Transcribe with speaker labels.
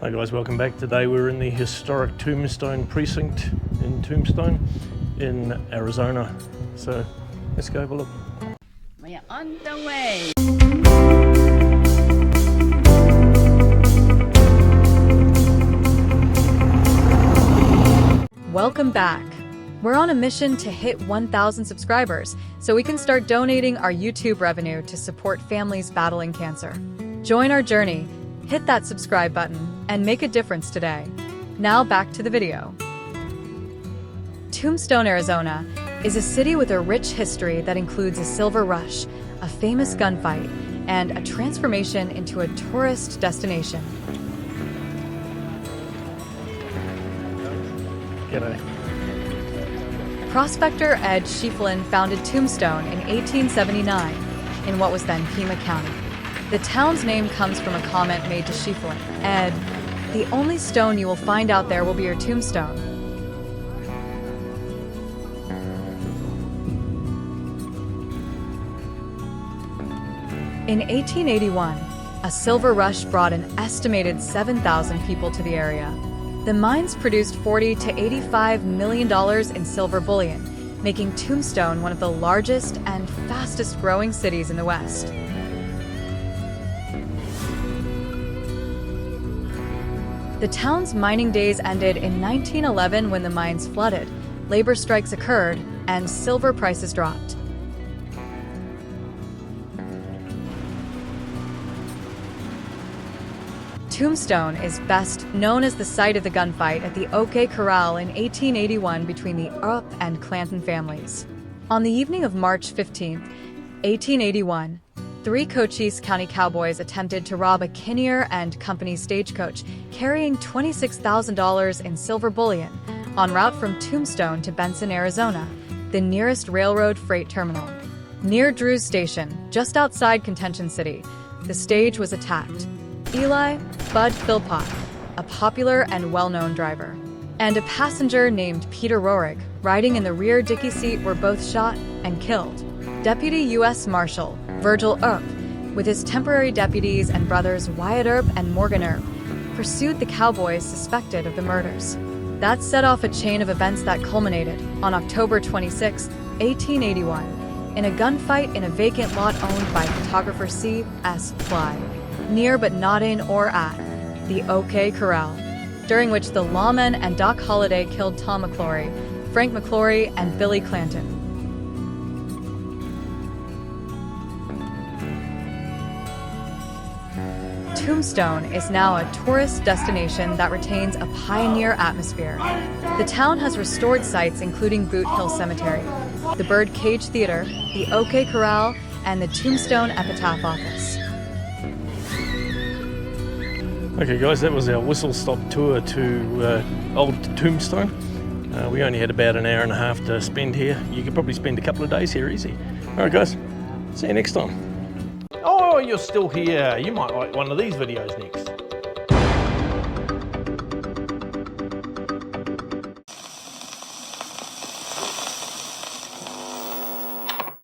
Speaker 1: Hi guys, welcome back. Today we're in the historic Tombstone precinct in Tombstone in Arizona. So let's go have a look.
Speaker 2: We're on the way.
Speaker 3: Welcome back. We're on a mission to hit 1,000 subscribers so we can start donating our YouTube revenue to support families battling cancer. Join our journey, hit that subscribe button, and make a difference today. Now back to the video. Tombstone, Arizona is a city with a rich history that includes a silver rush, a famous gunfight, and a transformation into a tourist destination.
Speaker 1: G'day.
Speaker 3: Prospector Ed Schieffelin founded Tombstone in 1879 in what was then Pima County. The town's name comes from a comment made to Schieffelin. Ed, the only stone you will find out there will be your tombstone. In 1881, a silver rush brought an estimated 7,000 people to the area. The mines produced $40 to $85 million in silver bullion, making Tombstone one of the largest and fastest growing cities in the West. The town's mining days ended in 1911 when the mines flooded, labor strikes occurred, and silver prices dropped. Tombstone is best known as the site of the gunfight at the OK Corral in 1881 between the Earp and Clanton families. On the evening of March 15, 1881, three Cochise County cowboys attempted to rob a Kinnear and Company stagecoach carrying $26,000 in silver bullion en route from Tombstone to Benson, Arizona, the nearest railroad freight terminal. Near Drew's Station, just outside Contention City, the stage was attacked. Eli Bud Philpott, a popular and well-known driver, and a passenger named Peter Roerig, riding in the rear dicky seat, were both shot and killed. Deputy U.S. Marshal Virgil Earp, with his temporary deputies and brothers Wyatt Earp and Morgan Earp, pursued the cowboys suspected of the murders. That set off a chain of events that culminated on October 26, 1881, in a gunfight in a vacant lot owned by photographer C.S. Fly, near but not in or at the OK Corral, during which the lawmen and Doc Holliday killed Tom McClory, Frank McClory, and Billy Clanton. Tombstone is now a tourist destination that retains a pioneer atmosphere. The town has restored sites including Boothill Cemetery, the Bird Cage Theater, the OK Corral, and the Tombstone Epitaph Office.
Speaker 1: Okay guys, that was our whistle-stop tour to old Tombstone. We only had about an hour and a half to spend here. You could probably spend a couple of days here easy. Alright guys, see you next time. Oh, you're still here. You might like one of these videos next.